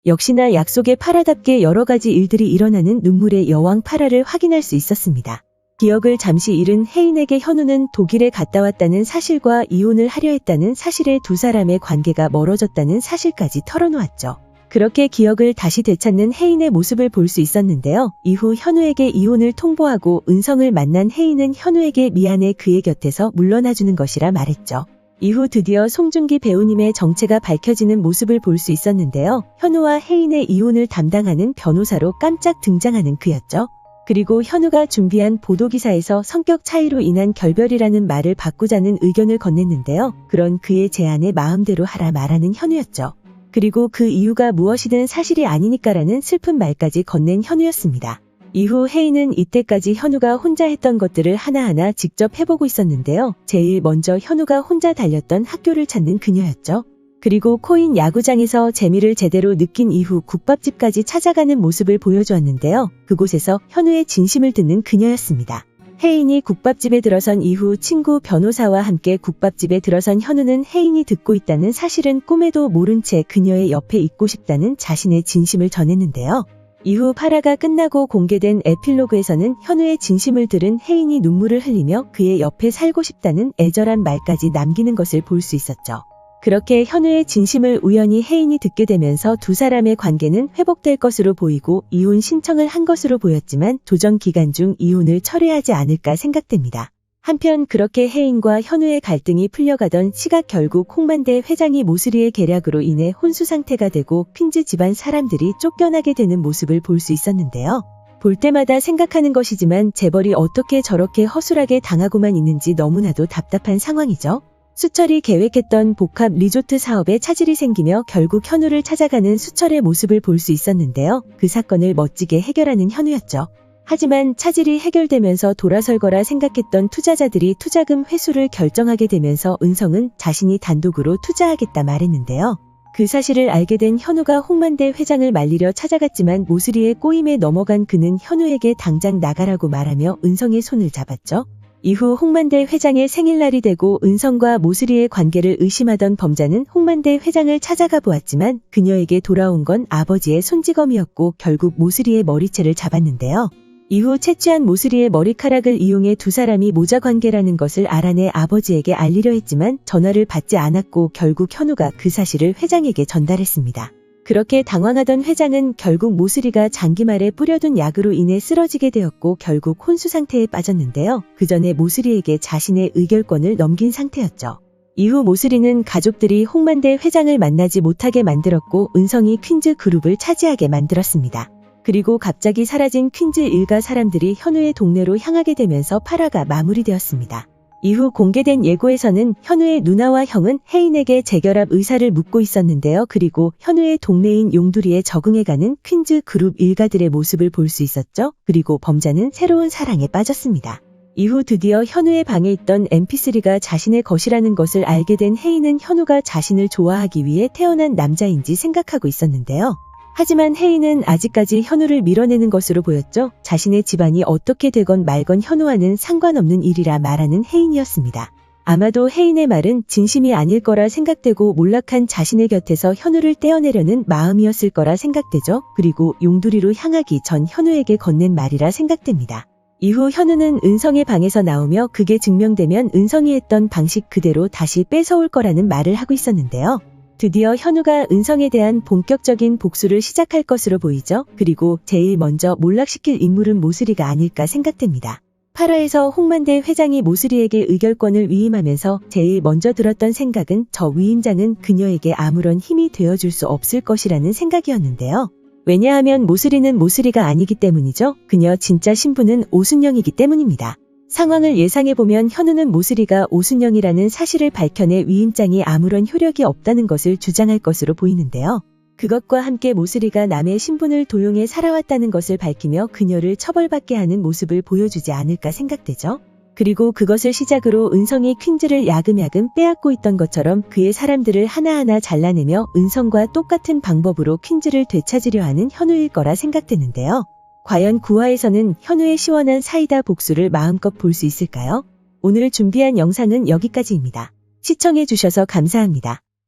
역시나 약속의 파라답게 여러 가지 일들이 일어나는 눈물의 여왕 파라를 확인할 수 있었습니다. 기억을 잠시 잃은 혜인에게 현우는 독일에 갔다 왔다는 사실과 이혼을 하려 했다는 사실에 두 사람의 관계가 멀어졌다는 사실까지 털어놓았죠. 그렇게 기억을 다시 되찾는 혜인의 모습을 볼 수 있었는데요. 이후 현우에게 이혼을 통보하고 은성을 만난 혜인은 현우에게 미안해 그의 곁에서 물러나주는 것이라 말했죠. 이후 드디어 송중기 배우님의 정체가 밝혀지는 모습을 볼 수 있었는데요. 현우와 혜인의 이혼을 담당하는 변호사로 깜짝 등장하는 그였죠. 그리고 현우가 준비한 보도기사에서 성격 차이로 인한 결별이라는 말을 바꾸자는 의견을 건넸는데요. 그런 그의 제안에 마음대로 하라 말하는 현우였죠. 그리고 그 이유가 무엇이든 사실이 아니니까라는 슬픈 말까지 건넨 현우였습니다. 이후 혜인은 이때까지 현우가 혼자 했던 것들을 하나하나 직접 해보고 있었는데요. 제일 먼저 현우가 혼자 달렸던 학교를 찾는 그녀였죠. 그리고 코인 야구장에서 재미를 제대로 느낀 이후 국밥집까지 찾아가는 모습을 보여주었는데요. 그곳에서 현우의 진심을 듣는 그녀였습니다. 혜인이 국밥집에 들어선 이후 친구 변호사와 함께 국밥집에 들어선 현우는 혜인이 듣고 있다는 사실은 꿈에도 모른 채 그녀의 옆에 있고 싶다는 자신의 진심을 전했는데요. 이후 파라가 끝나고 공개된 에필로그에서는 현우의 진심을 들은 혜인이 눈물을 흘리며 그의 옆에 살고 싶다는 애절한 말까지 남기는 것을 볼 수 있었죠. 그렇게 현우의 진심을 우연히 혜인이 듣게 되면서 두 사람의 관계는 회복될 것으로 보이고 이혼 신청을 한 것으로 보였지만 조정 기간 중 이혼을 철회하지 않을까 생각됩니다. 한편 그렇게 혜인과 현우의 갈등이 풀려가던 시각 결국 홍만대 회장이 모슬이의 계략으로 인해 혼수 상태가 되고 퀸즈 집안 사람들이 쫓겨나게 되는 모습을 볼 수 있었는데요. 볼 때마다 생각하는 것이지만 재벌이 어떻게 저렇게 허술하게 당하고만 있는지 너무나도 답답한 상황이죠. 수철이 계획했던 복합 리조트 사업에 차질이 생기며 결국 현우를 찾아가는 수철의 모습을 볼 수 있었는데요. 그 사건을 멋지게 해결하는 현우였죠. 하지만 차질이 해결되면서 돌아설 거라 생각했던 투자자들이 투자금 회수를 결정하게 되면서 은성은 자신이 단독으로 투자하겠다 말했는데요. 그 사실을 알게 된 현우가 홍만대 회장을 말리려 찾아갔지만 모슬이의 꼬임에 넘어간 그는 현우에게 당장 나가라고 말하며 은성의 손을 잡았죠. 이후 홍만대 회장의 생일날이 되고 은성과 모슬이의 관계를 의심하던 범자는 홍만대 회장을 찾아가 보았지만 그녀에게 돌아온 건 아버지의 손찌검이었고 결국 모슬이의 머리채를 잡았는데요. 이후 채취한 모슬이의 머리카락을 이용해 두 사람이 모자 관계라는 것을 알아내 아버지에게 알리려 했지만 전화를 받지 않았고 결국 현우가 그 사실을 회장에게 전달했습니다. 그렇게 당황하던 회장은 결국 모슬이가 장기말에 뿌려둔 약으로 인해 쓰러지게 되었고 결국 혼수 상태에 빠졌는데요. 그 전에 모슬이에게 자신의 의결권을 넘긴 상태였죠. 이후 모슬이는 가족들이 홍만대 회장을 만나지 못하게 만들었고 은성이 퀸즈 그룹을 차지하게 만들었습니다. 그리고 갑자기 사라진 퀸즈 일가 사람들이 현우의 동네로 향하게 되면서 파라가 마무리되었습니다. 이후 공개된 예고에서는 현우의 누나와 형은 혜인에게 재결합 의사를 묻고 있었는데요. 그리고 현우의 동네인 용두리에 적응해가는 퀸즈 그룹 일가들의 모습을 볼 수 있었죠. 그리고 범자는 새로운 사랑에 빠졌습니다. 이후 드디어 현우의 방에 있던 mp3가 자신의 것이라는 것을 알게 된 혜인은 현우가 자신을 좋아하기 위해 태어난 남자인지 생각하고 있었는데요. 하지만 혜인은 아직까지 현우를 밀어내는 것으로 보였죠. 자신의 집안이 어떻게 되건 말건 현우와는 상관없는 일이라 말하는 혜인이었습니다. 아마도 혜인의 말은 진심이 아닐 거라 생각되고 몰락한 자신의 곁에서 현우를 떼어내려는 마음이었을 거라 생각되죠. 그리고 용두리로 향하기 전 현우에게 건넨 말이라 생각됩니다. 이후 현우는 은성의 방에서 나오며 그게 증명되면 은성이 했던 방식 그대로 다시 뺏어올 거라는 말을 하고 있었는데요. 드디어 현우가 은성에 대한 본격적인 복수를 시작할 것으로 보이죠. 그리고 제일 먼저 몰락시킬 인물은 모슬이가 아닐까 생각됩니다. 파라에서 홍만대 회장이 모슬이에게 의결권을 위임하면서 제일 먼저 들었던 생각은 저 위임장은 그녀에게 아무런 힘이 되어줄 수 없을 것이라는 생각이었는데요. 왜냐하면 모슬이는 모슬이가 아니기 때문이죠. 그녀 진짜 신분은 오순영이기 때문입니다. 상황을 예상해보면 현우는 모슬이가 오순영이라는 사실을 밝혀내 위임장이 아무런 효력이 없다는 것을 주장할 것으로 보이는데요. 그것과 함께 모슬이가 남의 신분을 도용해 살아왔다는 것을 밝히며 그녀를 처벌받게 하는 모습을 보여주지 않을까 생각되죠. 그리고 그것을 시작으로 은성이 퀸즈를 야금야금 빼앗고 있던 것처럼 그의 사람들을 하나하나 잘라내며 은성과 똑같은 방법으로 퀸즈를 되찾으려 하는 현우일 거라 생각되는데요. 과연 9화에서는 현우의 시원한 사이다 복수를 마음껏 볼 수 있을까요? 오늘 준비한 영상은 여기까지입니다. 시청해주셔서 감사합니다.